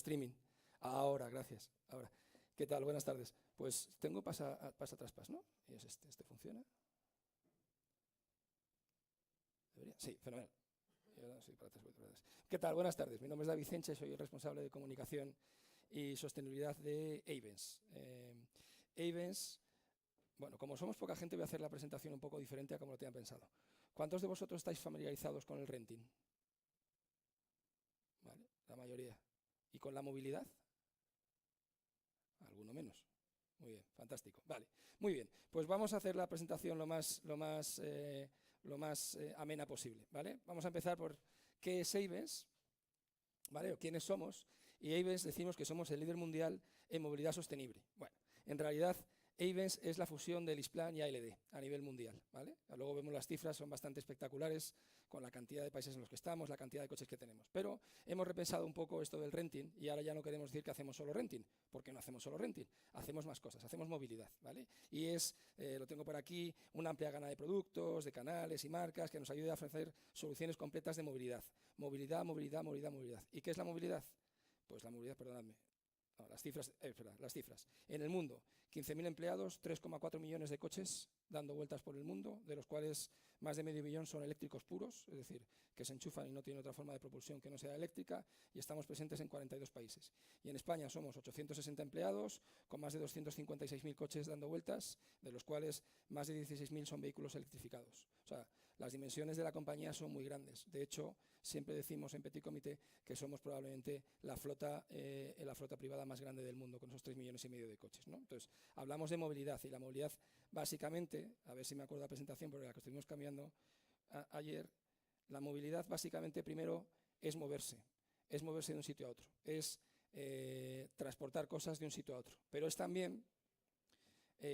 Streaming. Ahora, gracias. Ahora. ¿Qué tal? Buenas tardes. Pues tengo pasa traspas, ¿no? Y es este funciona. ¿Debería? Sí, fenomenal. Sí, para atrás. ¿Qué tal? Buenas tardes. Mi nombre es David Cenche, soy el responsable de comunicación y sostenibilidad de Ayvens. Ayvens, bueno, como somos poca gente, voy a hacer la presentación un poco diferente a como lo tenían pensado. ¿Cuántos de vosotros estáis familiarizados con el renting? Vale, la mayoría. ¿Y con la movilidad? Alguno menos. Muy bien, fantástico. Vale, muy bien. Pues vamos a hacer la presentación lo más amena posible, ¿vale? Vamos a empezar por qué es Ayvens, ¿vale? O quiénes somos. Y Ayvens decimos que somos el líder mundial en movilidad sostenible. Bueno, en realidad Ayvens es la fusión de LeasePlan y ALD a nivel mundial, ¿vale? Luego vemos las cifras, son bastante espectaculares con la cantidad de países en los que estamos, la cantidad de coches que tenemos. Pero hemos repensado un poco esto del renting y ahora ya no queremos decir que hacemos solo renting, porque no hacemos solo renting, hacemos más cosas, hacemos movilidad, ¿vale? Y es, lo tengo por aquí, una amplia gama de productos, de canales y marcas que nos ayuda a ofrecer soluciones completas de movilidad. Movilidad, movilidad, movilidad, movilidad. ¿Y qué es la movilidad? Pues la movilidad, perdonadme. No, las cifras. En el mundo, 15.000 empleados, 3,4 millones de coches dando vueltas por el mundo, de los cuales más de medio millón son eléctricos puros, es decir, que se enchufan y no tienen otra forma de propulsión que no sea eléctrica, y estamos presentes en 42 países. Y en España somos 860 empleados, con más de 256.000 coches dando vueltas, de los cuales más de 16.000 son vehículos electrificados. O sea, las dimensiones de la compañía son muy grandes. De hecho, siempre decimos en Petit Comité que somos probablemente la flota privada más grande del mundo, con esos 3,5 millones de coches, ¿no? Entonces, hablamos de movilidad, y la movilidad básicamente, a ver si me acuerdo de la presentación, porque la que estuvimos cambiando ayer, la movilidad básicamente primero es moverse de un sitio a otro, es transportar cosas de un sitio a otro, pero es también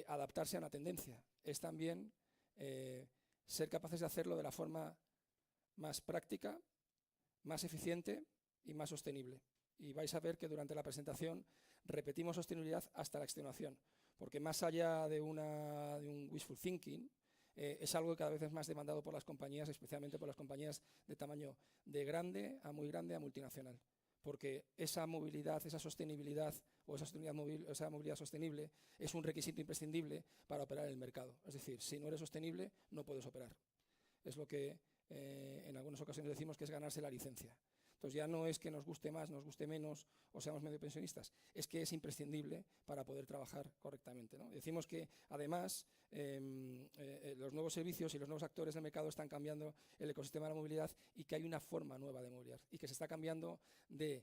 adaptarse a una tendencia, es también ser capaces de hacerlo de la forma más práctica, más eficiente y más sostenible. Y vais a ver que durante la presentación repetimos sostenibilidad hasta la extenuación, porque más allá de un wishful thinking, es algo que cada vez es más demandado por las compañías, especialmente por las compañías de tamaño de grande a muy grande a multinacional, porque esa movilidad, esa sostenibilidad o esa movilidad sostenible es un requisito imprescindible para operar en el mercado. Es decir, si no eres sostenible, no puedes operar. Es lo que en algunas ocasiones decimos que es ganarse la licencia. Entonces ya no es que nos guste más, nos guste menos o seamos medio pensionistas, es que es imprescindible para poder trabajar correctamente, ¿no? Decimos que además los nuevos servicios y los nuevos actores del mercado están cambiando el ecosistema de la movilidad y que hay una forma nueva de movilidad y que se está cambiando de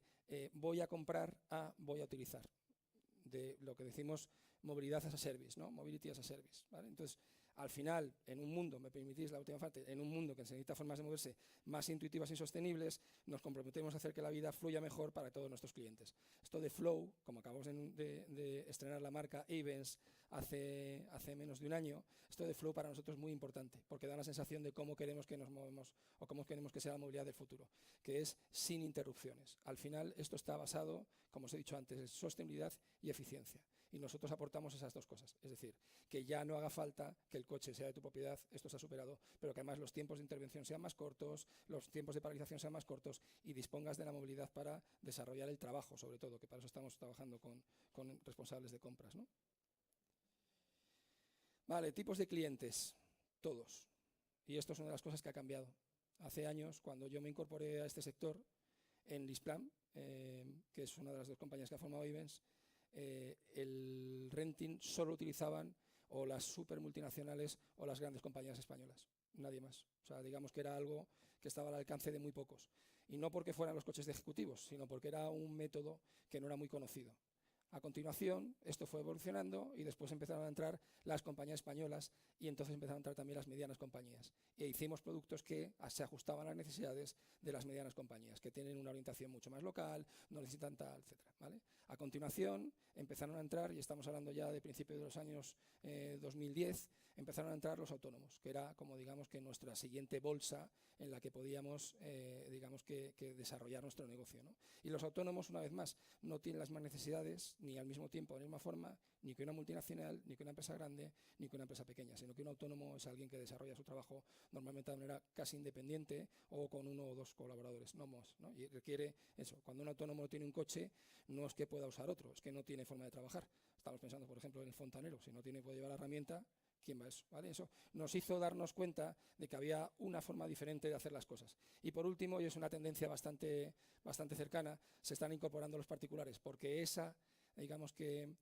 voy a comprar a voy a utilizar, de lo que decimos movilidad as a service, ¿no? Mobility as a service, ¿vale? Entonces, al final, en un mundo, me permitís la última parte, en un mundo que necesita formas de moverse más intuitivas y sostenibles, nos comprometemos a hacer que la vida fluya mejor para todos nuestros clientes. Esto de Flow, como acabamos de estrenar la marca Ayvens hace menos de un año, esto de Flow para nosotros es muy importante, porque da una sensación de cómo queremos que nos movemos o cómo queremos que sea la movilidad del futuro, que es sin interrupciones. Al final, esto está basado, como os he dicho antes, en sostenibilidad y eficiencia. Y nosotros aportamos esas dos cosas. Es decir, que ya no haga falta que el coche sea de tu propiedad, esto se ha superado, pero que además los tiempos de intervención sean más cortos, los tiempos de paralización sean más cortos y dispongas de la movilidad para desarrollar el trabajo, sobre todo, que para eso estamos trabajando con responsables de compras, ¿no? Vale, tipos de clientes, todos. Y esto es una de las cosas que ha cambiado. Hace años, cuando yo me incorporé a este sector, en LeasePlan, que es una de las dos compañías que ha formado Ayvens, el renting solo utilizaban o las super multinacionales o las grandes compañías españolas, nadie más. O sea, digamos que era algo que estaba al alcance de muy pocos. Y no porque fueran los coches de ejecutivos, sino porque era un método que no era muy conocido. A continuación, esto fue evolucionando y después empezaron a entrar las compañías españolas y entonces empezaron a entrar también las medianas compañías. E hicimos productos que se ajustaban a las necesidades de las medianas compañías, que tienen una orientación mucho más local, no necesitan tal, etcétera, ¿vale? A continuación, empezaron a entrar, y estamos hablando ya de principios de los años 2010, empezaron a entrar los autónomos, que era como digamos que nuestra siguiente bolsa en la que podíamos, digamos que desarrollar nuestro negocio, ¿no? Y los autónomos, una vez más, no tienen las mismas necesidades, ni al mismo tiempo, de la misma forma, ni que una multinacional, ni que una empresa grande, ni que una empresa pequeña, sino que un autónomo es alguien que desarrolla su trabajo normalmente de manera casi independiente o con uno o dos colaboradores, no más, ¿no? Y requiere eso. Cuando un autónomo tiene un coche, no es que pueda usar otro, es que no tiene forma de trabajar. Estamos pensando, por ejemplo, en el fontanero. Si no puede llevar la herramienta, ¿quién va a eso? ¿Vale? Eso nos hizo darnos cuenta de que había una forma diferente de hacer las cosas. Y por último, y es una tendencia bastante cercana, se están incorporando los particulares, porque digamos que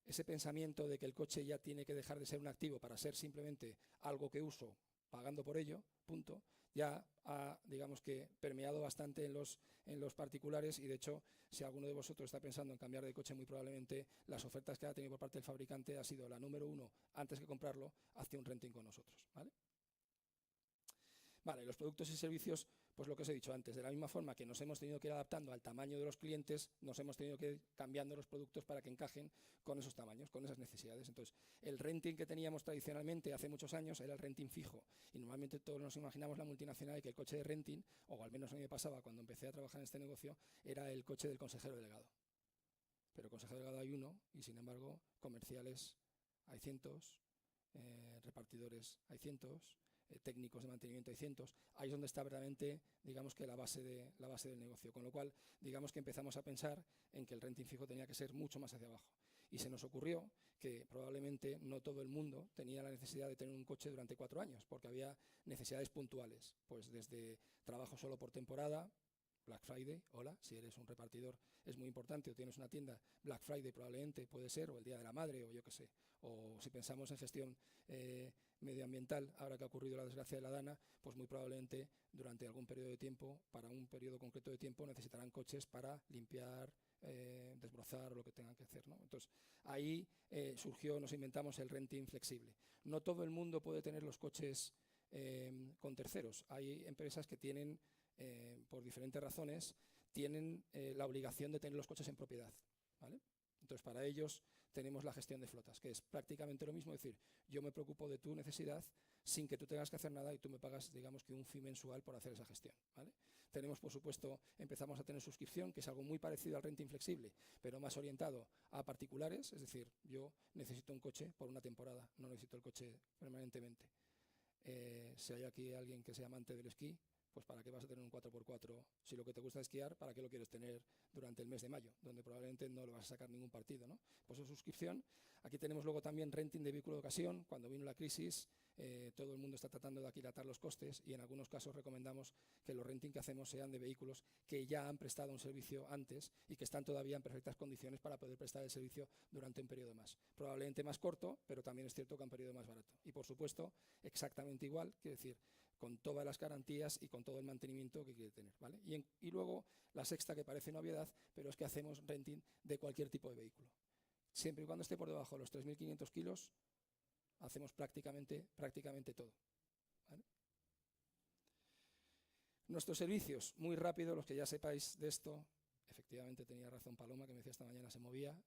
ese pensamiento de que el coche ya tiene que dejar de ser un activo para ser simplemente algo que uso pagando por ello, punto, ya ha, digamos que, permeado bastante en los particulares, y de hecho, si alguno de vosotros está pensando en cambiar de coche, muy probablemente las ofertas que ha tenido por parte del fabricante ha sido la número uno, antes que comprarlo, hacia un renting con nosotros, ¿vale? Vale, los productos y servicios, pues lo que os he dicho antes, de la misma forma que nos hemos tenido que ir adaptando al tamaño de los clientes, nos hemos tenido que ir cambiando los productos para que encajen con esos tamaños, con esas necesidades. Entonces, el renting que teníamos tradicionalmente hace muchos años era el renting fijo, y normalmente todos nos imaginamos la multinacional y que el coche de renting, o al menos a mí me pasaba cuando empecé a trabajar en este negocio, era el coche del consejero delegado. Pero consejero delegado hay uno, y sin embargo, comerciales hay cientos, repartidores hay cientos, técnicos de mantenimiento hay cientos. Ahí es donde está verdaderamente, digamos que la base del negocio, con lo cual digamos que empezamos a pensar en que el renting fijo tenía que ser mucho más hacia abajo, y se nos ocurrió que probablemente no todo el mundo tenía la necesidad de tener un coche durante 4 años, porque había necesidades puntuales, pues desde trabajo solo por temporada, Black Friday, hola, si eres un repartidor es muy importante, o tienes una tienda, Black Friday probablemente puede ser, o el Día de la Madre, o yo qué sé, o si pensamos en gestión medioambiental, ahora que ha ocurrido la desgracia de la Dana, pues muy probablemente durante algún periodo de tiempo, para un periodo concreto de tiempo, necesitarán coches para limpiar, desbrozar o lo que tengan que hacer, ¿no? Entonces, ahí nos inventamos el renting flexible. No todo el mundo puede tener los coches con terceros. Hay empresas que tienen, por diferentes razones, tienen la obligación de tener los coches en propiedad, ¿vale? Entonces, para ellos tenemos la gestión de flotas, que es prácticamente lo mismo, es decir, yo me preocupo de tu necesidad sin que tú tengas que hacer nada y tú me pagas, digamos que un fee mensual por hacer esa gestión, ¿vale? Tenemos, por supuesto, empezamos a tener suscripción, que es algo muy parecido al renting flexible, pero más orientado a particulares, es decir, yo necesito un coche por una temporada, no necesito el coche permanentemente. Si hay aquí alguien que sea amante del esquí, pues ¿para qué vas a tener un 4x4? Si lo que te gusta es esquiar, ¿para qué lo quieres tener durante el mes de mayo? Donde probablemente no le vas a sacar ningún partido, ¿no? Pues su suscripción. Aquí tenemos luego también renting de vehículo de ocasión. Cuando vino la crisis, todo el mundo está tratando de aquilatar los costes, y en algunos casos recomendamos que los renting que hacemos sean de vehículos que ya han prestado un servicio antes y que están todavía en perfectas condiciones para poder prestar el servicio durante un periodo más. Probablemente más corto, pero también es cierto que un periodo más barato. Y por supuesto, exactamente igual, quiero decir, con todas las garantías y con todo el mantenimiento que quiere tener, ¿vale? Y luego la sexta, que parece una obviedad, pero es que hacemos renting de cualquier tipo de vehículo. Siempre y cuando esté por debajo de los 3.500 kilos, hacemos prácticamente todo, ¿vale? Nuestros servicios, muy rápido, los que ya sepáis de esto, efectivamente tenía razón Paloma, que me decía esta mañana se movía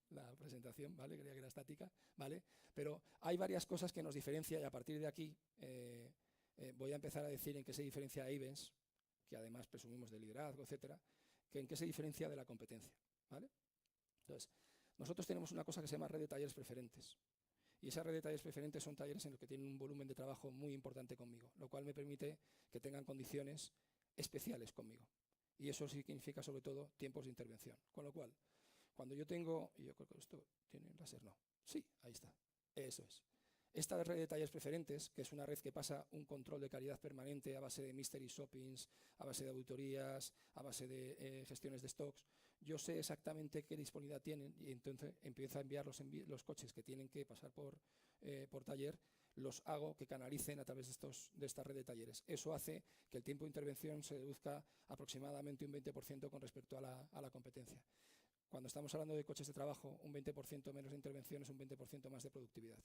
la presentación, ¿vale? Creía que era estática, ¿vale? Pero hay varias cosas que nos diferencian, y a partir de aquí voy a empezar a decir en qué se diferencia Ayvens, que además presumimos de liderazgo, etcétera, que en qué se diferencia de la competencia, ¿vale? Entonces, nosotros tenemos una cosa que se llama red de talleres preferentes. Y esa red de talleres preferentes son talleres en los que tienen un volumen de trabajo muy importante conmigo, lo cual me permite que tengan condiciones especiales conmigo. Y eso significa sobre todo tiempos de intervención. Con lo cual, cuando yo tengo, y yo creo que esto tiene un láser, no. Sí, ahí está. Eso es. Esta red de talleres preferentes, que es una red que pasa un control de calidad permanente a base de mystery shoppings, a base de auditorías, a base de gestiones de stocks, yo sé exactamente qué disponibilidad tienen, y entonces empiezo a enviar los coches que tienen que pasar por taller, los hago que canalicen a través de esta red de talleres. Eso hace que el tiempo de intervención se reduzca aproximadamente un 20% con respecto a la competencia. Cuando estamos hablando de coches de trabajo, un 20% menos de intervención es un 20% más de productividad.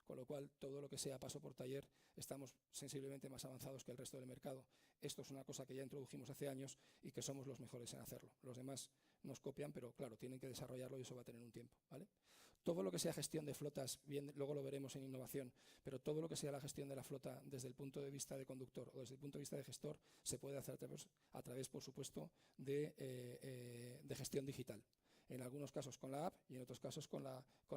Con lo cual, todo lo que sea paso por taller, estamos sensiblemente más avanzados que el resto del mercado. Esto es una cosa que ya introdujimos hace años y que somos los mejores en hacerlo. Los demás nos copian, pero claro, tienen que desarrollarlo y eso va a tener un tiempo, ¿vale? Todo lo que sea gestión de flotas, bien, luego lo veremos en innovación, pero todo lo que sea la gestión de la flota desde el punto de vista de conductor o desde el punto de vista de gestor se puede hacer a través por supuesto, de gestión digital. En algunos casos con la app y en otros casos con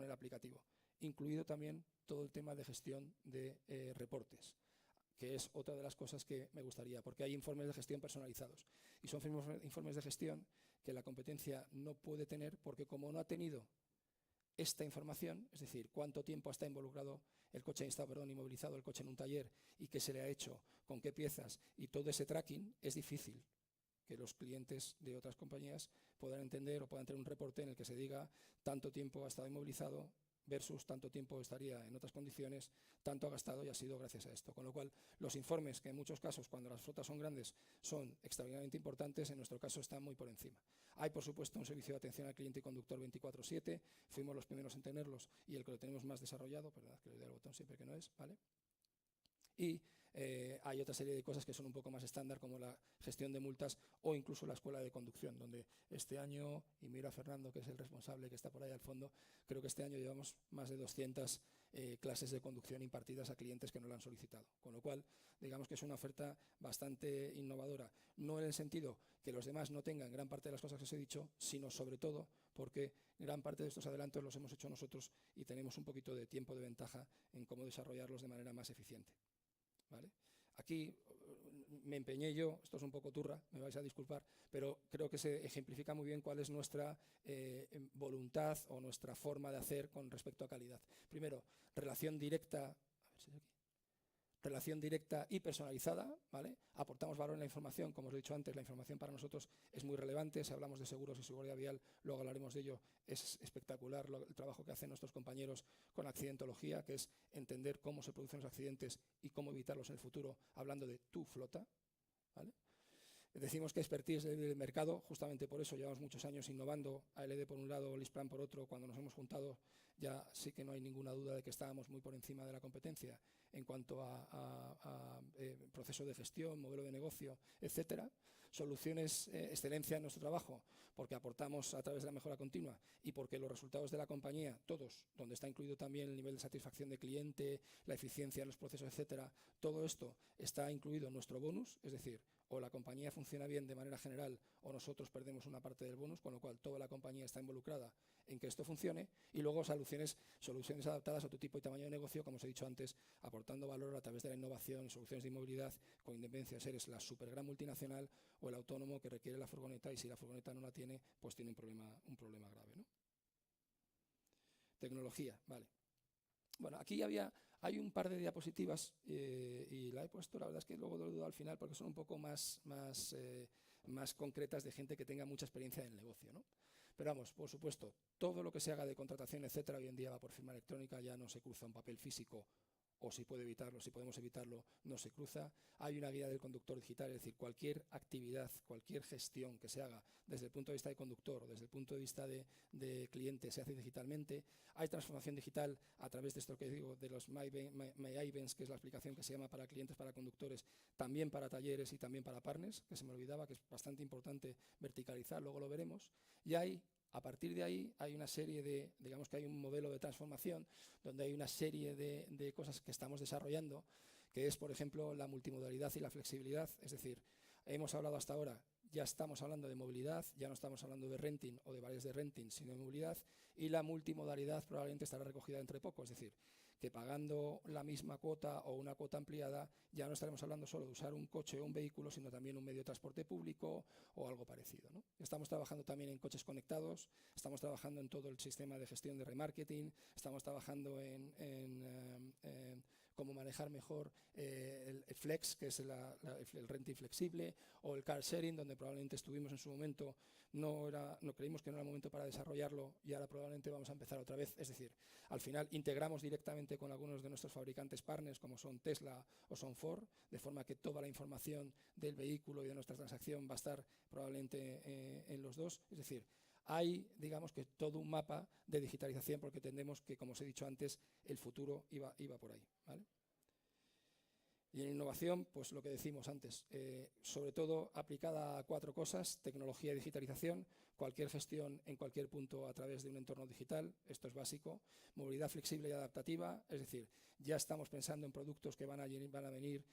el aplicativo. Incluido también todo el tema de gestión de reportes, que es otra de las cosas que me gustaría, porque hay informes de gestión personalizados. Y son informes de gestión que la competencia no puede tener porque como no ha tenido esta información, es decir, cuánto tiempo está involucrado el coche inmovilizado el coche en un taller y qué se le ha hecho, con qué piezas y todo ese tracking, es difícil que los clientes de otras compañías puedan entender o puedan tener un reporte en el que se diga tanto tiempo ha estado inmovilizado versus tanto tiempo estaría en otras condiciones, tanto ha gastado y ha sido gracias a esto. Con lo cual, los informes, que en muchos casos, cuando las flotas son grandes, son extraordinariamente importantes, en nuestro caso están muy por encima. Hay, por supuesto, un servicio de atención al cliente y conductor 24/7, fuimos los primeros en tenerlos y el que lo tenemos más desarrollado, perdón, que le doy al botón siempre que no es, ¿vale? Y hay otra serie de cosas que son un poco más estándar, como la gestión de multas o incluso la escuela de conducción, donde este año, y mira a Fernando, que es el responsable que está por ahí al fondo, creo que este año llevamos más de 200 clases de conducción impartidas a clientes que no lo han solicitado. Con lo cual, digamos que es una oferta bastante innovadora, no en el sentido que los demás no tengan gran parte de las cosas que os he dicho, sino sobre todo porque gran parte de estos adelantos los hemos hecho nosotros y tenemos un poquito de tiempo de ventaja en cómo desarrollarlos de manera más eficiente. ¿Vale? Aquí me empeñé yo, esto es un poco turra, me vais a disculpar, pero creo que se ejemplifica muy bien cuál es nuestra voluntad o nuestra forma de hacer con respecto a calidad. Primero, relación directa, a ver si es aquí. Relación directa y personalizada, ¿vale? Aportamos valor en la información, como os he dicho antes, la información para nosotros es muy relevante. Si hablamos de seguros y seguridad vial, luego hablaremos de ello, es espectacular el trabajo que hacen nuestros compañeros con accidentología, que es entender cómo se producen los accidentes y cómo evitarlos en el futuro, hablando de tu flota, ¿vale? Decimos que expertise del mercado, justamente por eso llevamos muchos años innovando, ALD por un lado, LeasePlan por otro. Cuando nos hemos juntado ya sí que no hay ninguna duda de que estábamos muy por encima de la competencia en cuanto a proceso de gestión, modelo de negocio, etcétera. Soluciones, excelencia en nuestro trabajo, porque aportamos a través de la mejora continua y porque los resultados de la compañía, todos, donde está incluido también el nivel de satisfacción de cliente, la eficiencia en los procesos, etcétera, todo esto está incluido en nuestro bonus, es decir, o la compañía funciona bien de manera general o nosotros perdemos una parte del bonus, con lo cual toda la compañía está involucrada en que esto funcione. Y luego soluciones adaptadas a tu tipo y tamaño de negocio, como os he dicho antes, aportando valor a través de la innovación y soluciones de movilidad, con independencia de ser la super gran multinacional o el autónomo que requiere la furgoneta, y si la furgoneta no la tiene, pues tiene un problema grave, ¿no? Tecnología, vale. Bueno, aquí hay un par de diapositivas y la he puesto, la verdad es que luego lo dudo al final porque son un poco más concretas de gente que tenga mucha experiencia en el negocio, ¿no? Pero vamos, por supuesto, todo lo que se haga de contratación, etcétera, hoy en día va por firma electrónica, ya no se cruza un papel físico, o si puede evitarlo, si podemos evitarlo, no se cruza. Hay una guía del conductor digital, es decir, cualquier actividad, cualquier gestión que se haga desde el punto de vista de conductor o desde el punto de vista de cliente se hace digitalmente. Hay transformación digital a través de esto que digo, de los My Events, que es la aplicación que se llama para clientes, para conductores, también para talleres y también para partners, que se me olvidaba, que es bastante importante verticalizar, luego lo veremos. Y a partir de ahí hay una serie de, digamos que hay un modelo de transformación donde hay una serie de cosas que estamos desarrollando, que es, por ejemplo, la multimodalidad y la flexibilidad. Es decir, hemos hablado hasta ahora, ya estamos hablando de movilidad, ya no estamos hablando de renting o de varios de renting, sino de movilidad, y la multimodalidad probablemente estará recogida entre poco. Es decir, que pagando la misma cuota o una cuota ampliada ya no estaremos hablando solo de usar un coche o un vehículo, sino también un medio de transporte público o algo parecido, ¿no? Estamos trabajando también en coches conectados, estamos trabajando en todo el sistema de gestión de remarketing, estamos trabajando en cómo manejar mejor el flex, que es el renting flexible, o el car sharing, donde probablemente estuvimos en su momento, no creímos que no era el momento para desarrollarlo y ahora probablemente vamos a empezar otra vez. Es decir, al final integramos directamente con algunos de nuestros fabricantes partners, como son Tesla o son Ford, de forma que toda la información del vehículo y de nuestra transacción va a estar probablemente en los dos. Es decir, hay, digamos que todo un mapa de digitalización, porque entendemos que, como os he dicho antes, el futuro iba por ahí, ¿vale? Y en innovación, pues lo que decimos antes, sobre todo aplicada a 4 cosas: tecnología y digitalización, cualquier gestión en cualquier punto a través de un entorno digital, esto es básico; movilidad flexible y adaptativa, es decir, ya estamos pensando en productos que van a venir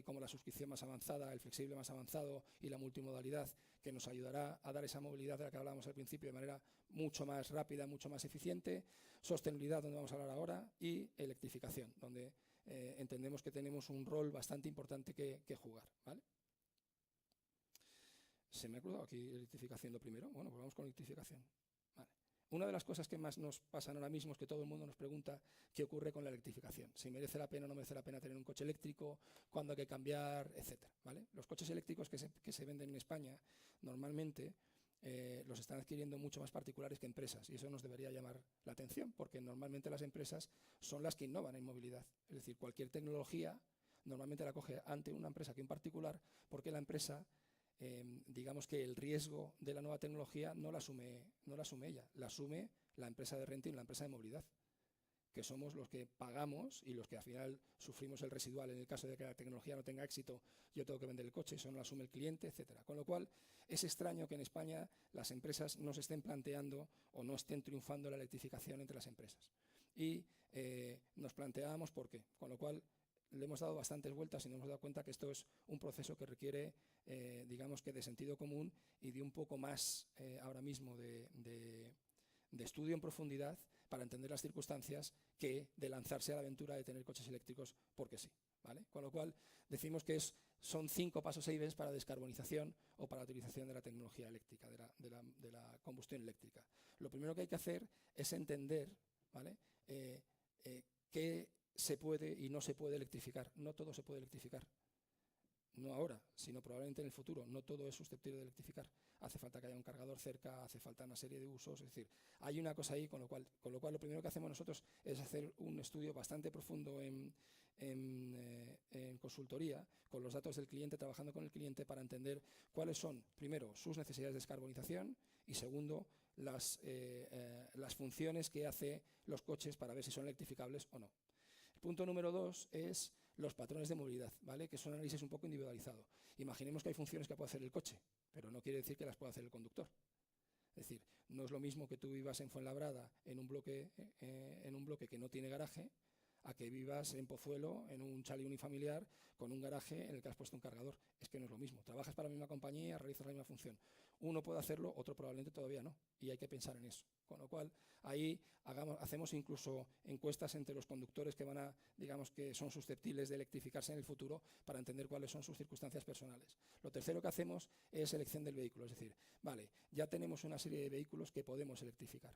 como la suscripción más avanzada, el flexible más avanzado y la multimodalidad, que nos ayudará a dar esa movilidad de la que hablábamos al principio de manera mucho más rápida, mucho más eficiente; sostenibilidad, donde vamos a hablar ahora; y electrificación, donde entendemos que tenemos un rol bastante importante que jugar, ¿vale? ¿Se me ha cruzado aquí electrificación lo primero? Bueno, pues vamos con electrificación. Vale. Una de las cosas que más nos pasan ahora mismo es que todo el mundo nos pregunta qué ocurre con la electrificación, si merece la pena o no merece la pena tener un coche eléctrico, cuándo hay que cambiar, etcétera, ¿vale? Los coches eléctricos que se venden en España normalmente los están adquiriendo mucho más particulares que empresas, y eso nos debería llamar la atención, porque normalmente las empresas son las que innovan en movilidad. Es decir, cualquier tecnología normalmente la coge ante una empresa que un particular, porque la empresa, digamos que el riesgo de la nueva tecnología no la asume ella, la asume la empresa de renting, la empresa de movilidad, que somos los que pagamos y los que al final sufrimos el residual en el caso de que la tecnología no tenga éxito. Yo tengo que vender el coche, eso no lo asume el cliente, etcétera. Con lo cual, es extraño que en España las empresas no se estén planteando o no estén triunfando la electrificación entre las empresas. Y nos planteábamos por qué. Con lo cual, le hemos dado bastantes vueltas y nos hemos dado cuenta que esto es un proceso que requiere, digamos que de sentido común y de un poco más ahora mismo de estudio en profundidad para entender las circunstancias, que de lanzarse a la aventura de tener coches eléctricos porque sí, ¿vale? Con lo cual decimos que son 5 pasos Ayvens para descarbonización o para la utilización de la tecnología eléctrica, de la combustión eléctrica. Lo primero que hay que hacer es entender, ¿vale?, qué se puede y no se puede electrificar. No todo se puede electrificar. No ahora, sino probablemente en el futuro. No todo es susceptible de electrificar. Hace falta que haya un cargador cerca, hace falta una serie de usos. Es decir, hay una cosa ahí, con lo cual lo primero que hacemos nosotros es hacer un estudio bastante profundo en consultoría, con los datos del cliente, trabajando con el cliente para entender cuáles son, primero, sus necesidades de descarbonización y, segundo, las funciones que hace los coches para ver si son electrificables o no. El punto número 2 es los patrones de movilidad, ¿vale?, que son análisis un poco individualizado. Imaginemos que hay funciones que puede hacer el coche, pero no quiere decir que las pueda hacer el conductor. Es decir, no es lo mismo que tú vivas en Fuenlabrada en un bloque que no tiene garaje, a que vivas en Pozuelo en un chalet unifamiliar con un garaje en el que has puesto un cargador. Es que no es lo mismo. Trabajas para la misma compañía, realizas la misma función. Uno puede hacerlo, otro probablemente todavía no, y hay que pensar en eso. Con lo cual, ahí hacemos incluso encuestas entre los conductores que digamos que son susceptibles de electrificarse en el futuro, para entender cuáles son sus circunstancias personales. Lo tercero que hacemos es selección del vehículo, es decir, vale, ya tenemos una serie de vehículos que podemos electrificar.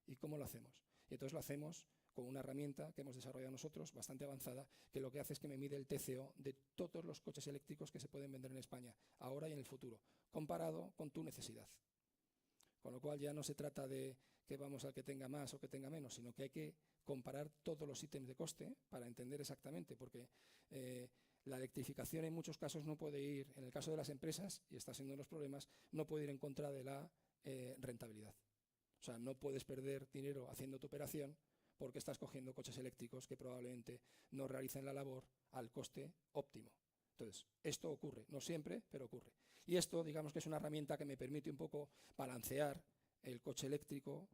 ¿Y cómo lo hacemos? Y entonces lo hacemos con una herramienta que hemos desarrollado nosotros, bastante avanzada, que lo que hace es que me mide el TCO de todos los coches eléctricos que se pueden vender en España, ahora y en el futuro, comparado con tu necesidad. Con lo cual ya no se trata de que vamos al que tenga más o que tenga menos, sino que hay que comparar todos los ítems de coste para entender exactamente, porque la electrificación en muchos casos no puede ir, en el caso de las empresas, y está siendo uno de los problemas, no puede ir en contra de la rentabilidad. O sea, no puedes perder dinero haciendo tu operación porque estás cogiendo coches eléctricos que probablemente no realicen la labor al coste óptimo. Entonces, esto ocurre, no siempre, pero ocurre. Y esto, digamos que es una herramienta que me permite un poco balancear el coche eléctrico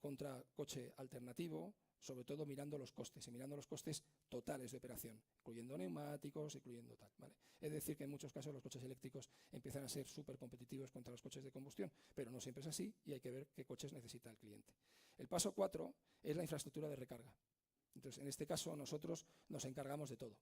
contra coche alternativo, sobre todo mirando los costes, y mirando los costes totales de operación, incluyendo neumáticos, incluyendo tal, ¿vale? Es decir, que en muchos casos los coches eléctricos empiezan a ser súper competitivos contra los coches de combustión, pero no siempre es así, y hay que ver qué coches necesita el cliente. El paso 4 es la infraestructura de recarga. Entonces, en este caso, nosotros nos encargamos de todo.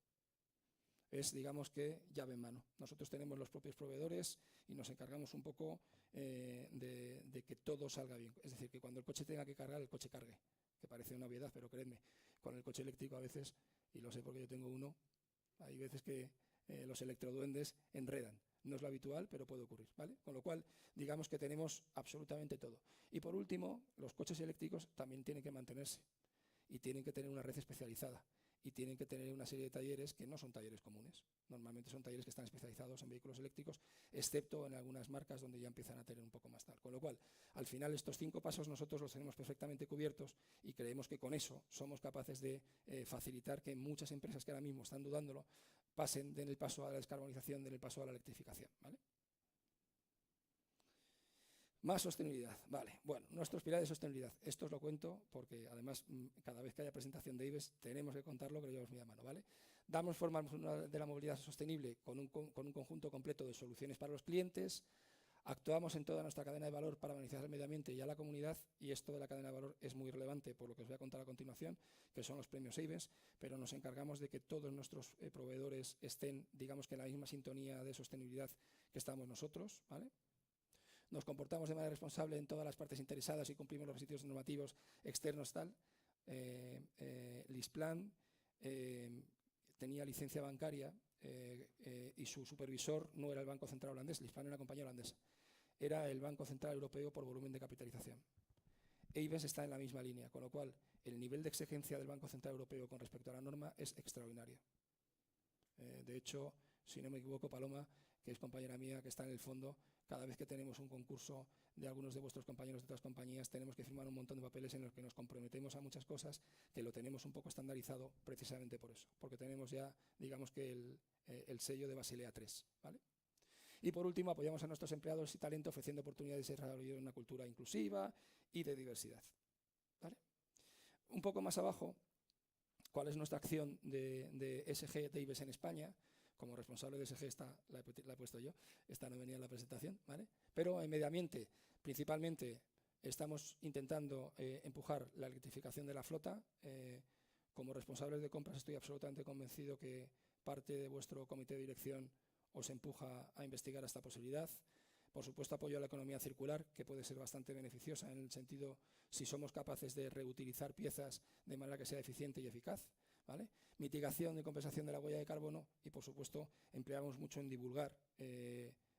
Es, digamos que, llave en mano. Nosotros tenemos los propios proveedores y nos encargamos un poco de que todo salga bien. Es decir, que cuando el coche tenga que cargar, el coche cargue. Que parece una obviedad, pero creedme, con el coche eléctrico a veces, y lo sé porque yo tengo uno, hay veces que los electroduendes enredan. No es lo habitual, pero puede ocurrir, ¿vale? Con lo cual, digamos que tenemos absolutamente todo. Y por último, los coches eléctricos también tienen que mantenerse y tienen que tener una red especializada. y tienen que tener una serie de talleres que no son talleres comunes. Normalmente son talleres que están especializados en vehículos eléctricos, excepto en algunas marcas donde ya empiezan a tener un poco más tal. Con lo cual, al final, estos 5 pasos nosotros los tenemos perfectamente cubiertos y creemos que con eso somos capaces de facilitar que muchas empresas que ahora mismo están dudándolo pasen del paso a la descarbonización, del paso a la electrificación, ¿vale? Más sostenibilidad, vale. Bueno, nuestros pilares de sostenibilidad. Esto os lo cuento porque además cada vez que haya presentación de IBEX tenemos que contarlo, que lo llevamos muy a mano, ¿vale? Damos forma de la movilidad sostenible con un conjunto completo de soluciones para los clientes. Actuamos en toda nuestra cadena de valor para beneficiar al medio ambiente y a la comunidad, y esto de la cadena de valor es muy relevante por lo que os voy a contar a continuación, que son los premios IBEX, pero nos encargamos de que todos nuestros proveedores estén, digamos que en la misma sintonía de sostenibilidad que estamos nosotros, ¿vale? Nos comportamos de manera responsable en todas las partes interesadas y cumplimos los requisitos normativos externos tal. LISPLAN tenía licencia bancaria y su supervisor no era el Banco Central holandés. LISPLAN era una compañía holandesa. Era el Banco Central Europeo por volumen de capitalización. IBEX está en la misma línea, con lo cual el nivel de exigencia del Banco Central Europeo con respecto a la norma es extraordinario. De hecho, si no me equivoco, Paloma, que es compañera mía, que está en el fondo, cada vez que tenemos un concurso de algunos de vuestros compañeros de otras compañías, tenemos que firmar un montón de papeles en los que nos comprometemos a muchas cosas, que lo tenemos un poco estandarizado precisamente por eso, porque tenemos ya, digamos que el sello de Basilea 3, ¿vale? Y por último, apoyamos a nuestros empleados y talento ofreciendo oportunidades de desarrollo en una cultura inclusiva y de diversidad, ¿vale? Un poco más abajo, ¿cuál es nuestra acción de ESG de IBEX en España? Como responsable de ESG la he puesto yo, esta no venía en la presentación, ¿vale? Pero en medio ambiente, principalmente, estamos intentando empujar la electrificación de la flota. Como responsables de compras estoy absolutamente convencido que parte de vuestro comité de dirección os empuja a investigar esta posibilidad. Por supuesto, apoyo a la economía circular, que puede ser bastante beneficiosa en el sentido si somos capaces de reutilizar piezas de manera que sea eficiente y eficaz, ¿vale? Mitigación y compensación de la huella de carbono y, por supuesto, empleamos mucho en divulgar.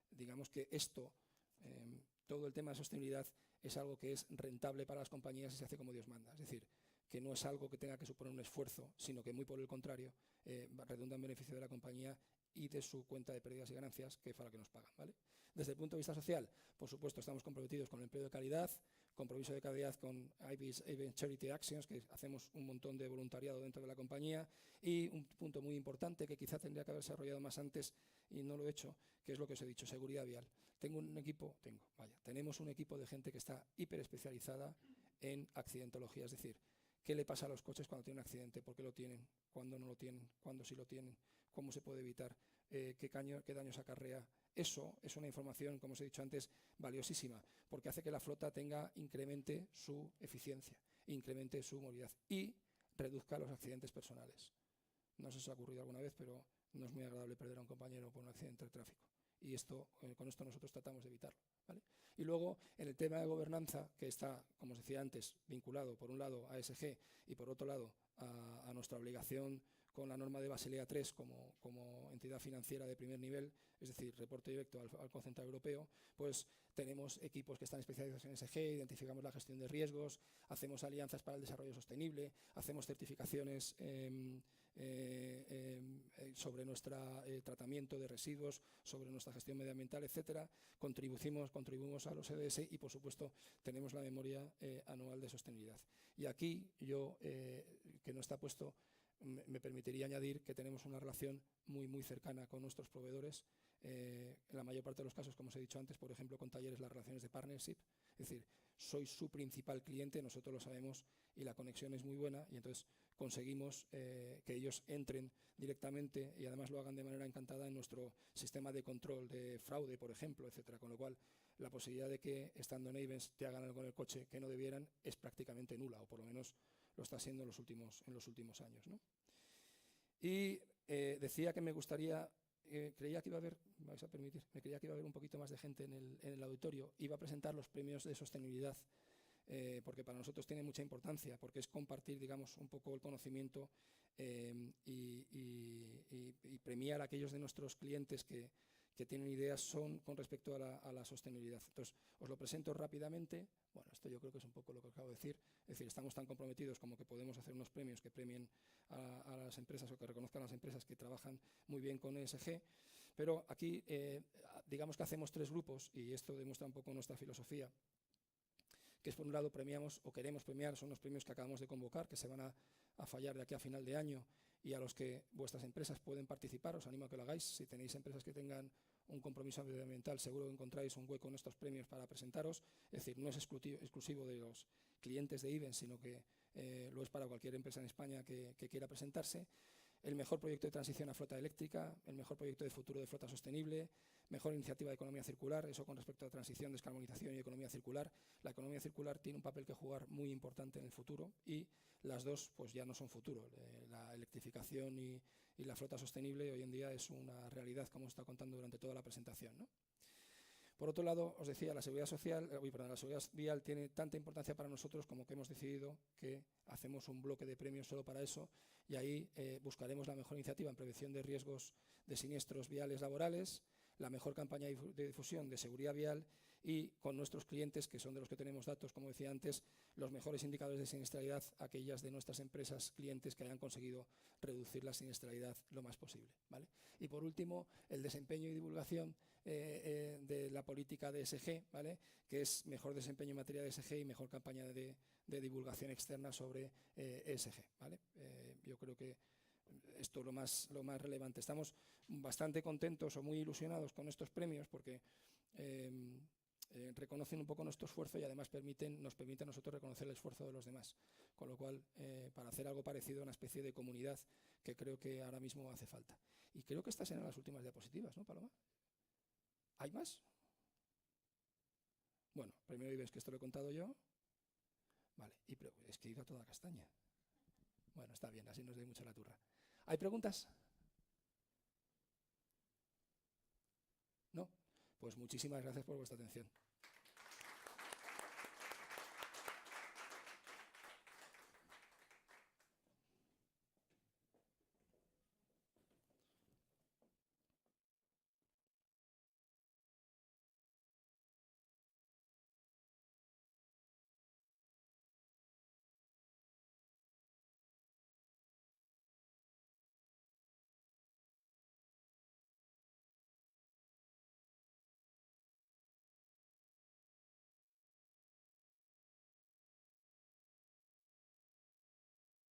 Digamos que todo el tema de sostenibilidad es algo que es rentable para las compañías y se hace como Dios manda. Es decir, que no es algo que tenga que suponer un esfuerzo, sino que muy por el contrario redunda en beneficio de la compañía y de su cuenta de pérdidas y ganancias, que es para la que nos pagan, ¿vale? Desde el punto de vista social, por supuesto, estamos comprometidos con el empleo de calidad, compromiso de calidad con IBEX Charity Actions, que hacemos un montón de voluntariado dentro de la compañía, y un punto muy importante que quizá tendría que haber desarrollado más antes y no lo he hecho, que es lo que os he dicho, seguridad vial. Tenemos un equipo de gente que está hiper especializada en accidentología, es decir, qué le pasa a los coches cuando tienen un accidente, por qué lo tienen, cuándo no lo tienen, cuándo sí lo tienen, cómo se puede evitar, qué daños acarrea. Eso es una información, como os he dicho antes, valiosísima, porque hace que la flota incremente su eficiencia, incremente su movilidad y reduzca los accidentes personales. No sé si os ha ocurrido alguna vez, pero no es muy agradable perder a un compañero por un accidente de tráfico. Y con esto nosotros tratamos de evitarlo, ¿vale? Y luego, en el tema de gobernanza, que está, como os decía antes, vinculado por un lado a ESG y por otro lado a nuestra obligación con la norma de Basilea 3 como entidad financiera de primer nivel, es decir, reporte directo al Banco Central Europeo, pues tenemos equipos que están especializados en ESG, identificamos la gestión de riesgos, hacemos alianzas para el desarrollo sostenible, hacemos certificaciones sobre nuestro tratamiento de residuos, sobre nuestra gestión medioambiental, etcétera. Contribuimos a los EDS y, por supuesto, tenemos la memoria anual de sostenibilidad. Y aquí yo, que no está puesto, me permitiría añadir que tenemos una relación muy, muy cercana con nuestros proveedores. En la mayor parte de los casos, como os he dicho antes, por ejemplo, con talleres, las relaciones de partnership. Es decir, soy su principal cliente, nosotros lo sabemos y la conexión es muy buena y entonces conseguimos que ellos entren directamente y además lo hagan de manera encantada en nuestro sistema de control de fraude, por ejemplo, etcétera. Con lo cual, la posibilidad de que, estando en IBEX, te hagan algo con el coche que no debieran es prácticamente nula, o por lo menos lo está siendo en los últimos años, ¿no? Y decía que me gustaría, creía que iba a haber, me vais a permitir, me creía que iba a haber un poquito más de gente en el auditorio. Iba a presentar los premios de sostenibilidad, porque para nosotros tiene mucha importancia, porque es compartir, digamos, un poco el conocimiento y premiar a aquellos de nuestros clientes que tienen ideas con respecto a la sostenibilidad. Entonces, os lo presento rápidamente. Bueno, esto yo creo que es un poco lo que acabo de decir. Es decir, estamos tan comprometidos como que podemos hacer unos premios que premien a las empresas o que reconozcan a las empresas que trabajan muy bien con ESG. Pero aquí, digamos que hacemos 3 grupos, y esto demuestra un poco nuestra filosofía, que es, por un lado, premiamos o queremos premiar, son los premios que acabamos de convocar, que se van a fallar de aquí a final de año y a los que vuestras empresas pueden participar. Os animo a que lo hagáis. Si tenéis empresas que tengan un compromiso medioambiental, seguro que encontráis un hueco en estos premios para presentaros. Es decir, no es exclusivo de los clientes de Ayvens, sino que lo es para cualquier empresa en España que quiera presentarse. El mejor proyecto de transición a flota eléctrica, el mejor proyecto de futuro de flota sostenible, mejor iniciativa de economía circular, eso con respecto a transición, descarbonización y economía circular. La economía circular tiene un papel que jugar muy importante en el futuro y las dos pues ya no son futuro. La electrificación y la flota sostenible hoy en día es una realidad, como os está contando durante toda la presentación, ¿no? Por otro lado, os decía, la seguridad vial tiene tanta importancia para nosotros como que hemos decidido que hacemos un bloque de premios solo para eso, y ahí buscaremos la mejor iniciativa en prevención de riesgos de siniestros viales laborales, la mejor campaña de difusión de seguridad vial y con nuestros clientes, que son de los que tenemos datos, como decía antes, los mejores indicadores de siniestralidad, aquellas de nuestras empresas clientes que hayan conseguido reducir la siniestralidad lo más posible, ¿vale? Y por último, el desempeño y divulgación de la política de ESG, ¿vale? Que es mejor desempeño en materia de ESG y mejor campaña de divulgación externa sobre ESG, ¿vale? Yo creo que esto es lo más relevante. Estamos bastante contentos o muy ilusionados con estos premios porque reconocen un poco nuestro esfuerzo y además nos permiten a nosotros reconocer el esfuerzo de los demás. Con lo cual, para hacer algo parecido a una especie de comunidad que creo que ahora mismo hace falta. Y creo que estas eran las últimas diapositivas, ¿no, Paloma? ¿Hay más? Bueno, primero Ayvens, que esto lo he contado yo. Vale, es que iba toda castaña. Bueno, está bien, así nos doy mucha la turra. ¿Hay preguntas? ¿No? Pues muchísimas gracias por vuestra atención.